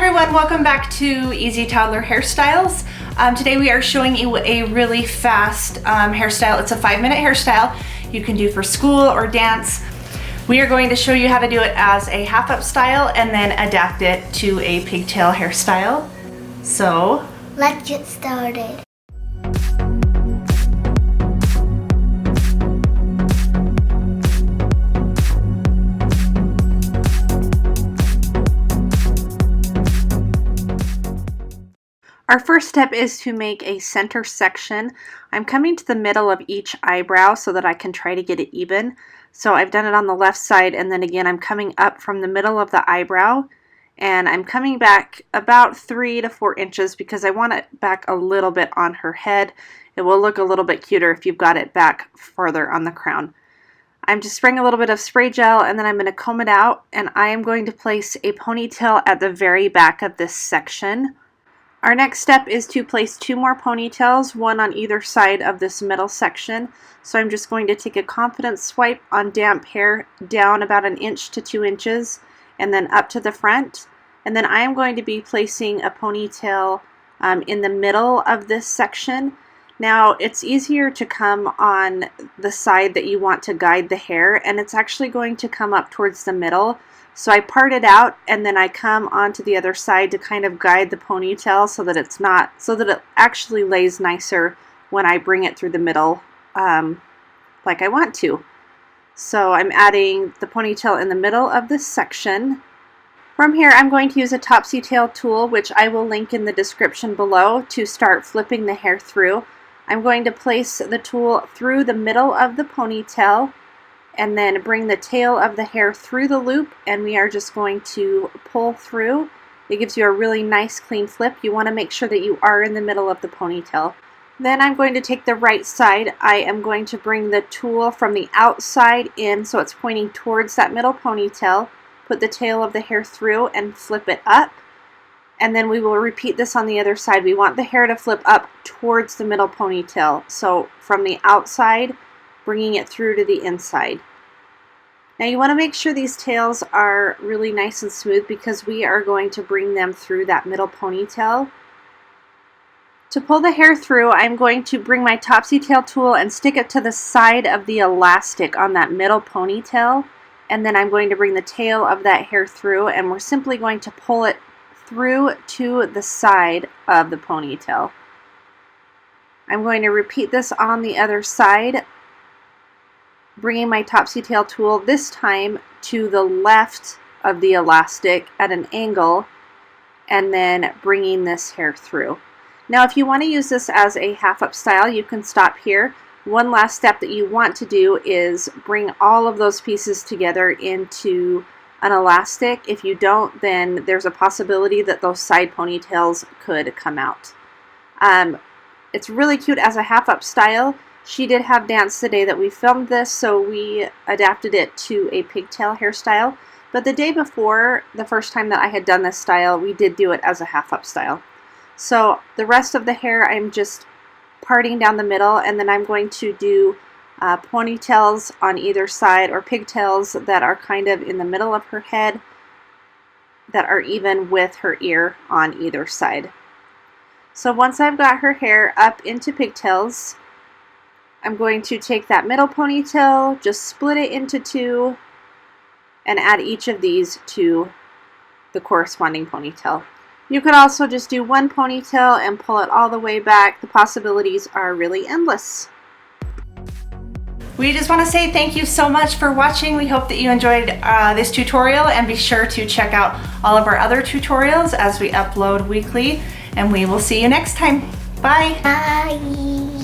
everyone, welcome back to Easy Toddler Hairstyles. Today we are showing you a really fast hairstyle. It's a 5-minute hairstyle you can do for school or dance. We are going to show you how to do it as a half up style and then adapt it to a pigtail hairstyle. So let's get started. Our first step is to make a center section. I'm coming to the middle of each eyebrow so that I can try to get it even. So I've done it on the left side, and then again I'm coming up from the middle of the eyebrow and I'm coming back about 3 to 4 inches because I want it back a little bit on her head. It will look a little bit cuter if you've got it back further on the crown. I'm just spraying a little bit of spray gel and then I'm going to comb it out, and I am going to place a ponytail at the very back of this section. Our next step is to place 2 more ponytails, one on either side of this middle section. So I'm just going to take a confident swipe on damp hair down about 1 inch to 2 inches and then up to the front. And then I am going to be placing a ponytail in the middle of this section. Now it's easier to come on the side that you want to guide the hair, and it's actually going to come up towards the middle. So I part it out and then I come onto the other side to kind of guide the ponytail so that it actually lays nicer when I bring it through the middle like I want to. So I'm adding the ponytail in the middle of this section. From here I'm going to use a topsy tail tool, which I will link in the description below, to start flipping the hair through. I'm going to place the tool through the middle of the ponytail and then bring the tail of the hair through the loop, and we are just going to pull through. It gives you a really nice clean flip. You want to make sure that you are in the middle of the ponytail. Then I'm going to take the right side. I am going to bring the tool from the outside in so it's pointing towards that middle ponytail, put the tail of the hair through and flip it up, and then we will repeat this on the other side. We want the hair to flip up towards the middle ponytail, so from the outside bringing it through to the inside. Now you want to make sure these tails are really nice and smooth because we are going to bring them through that middle ponytail. To pull the hair through, I'm going to bring my topsy tail tool and stick it to the side of the elastic on that middle ponytail, and then I'm going to bring the tail of that hair through, and we're simply going to pull it through to the side of the ponytail. I'm going to repeat this on the other side, bringing my topsy tail tool this time to the left of the elastic at an angle and then bringing this hair through. Now if you want to use this as a half up style, you can stop here. One last step that you want to do is bring all of those pieces together into an elastic. If you don't, then there's a possibility that those side ponytails could come out. It's really cute as a half up style. She did have dance the day that we filmed this, so we adapted it to a pigtail hairstyle. But the day before, the first time that I had done this style, we did do it as a half up style. So the rest of the hair I'm just parting down the middle, and then I'm going to do ponytails on either side, or pigtails that are kind of in the middle of her head that are even with her ear on either side. So once I've got her hair up into pigtails, I'm going to take that middle ponytail, just split it into 2, and add each of these to the corresponding ponytail. You could also just do one ponytail and pull it all the way back. The possibilities are really endless. We just want to say thank you so much for watching. We hope that you enjoyed this tutorial, and be sure to check out all of our other tutorials as we upload weekly, and we will see you next time. Bye! Bye!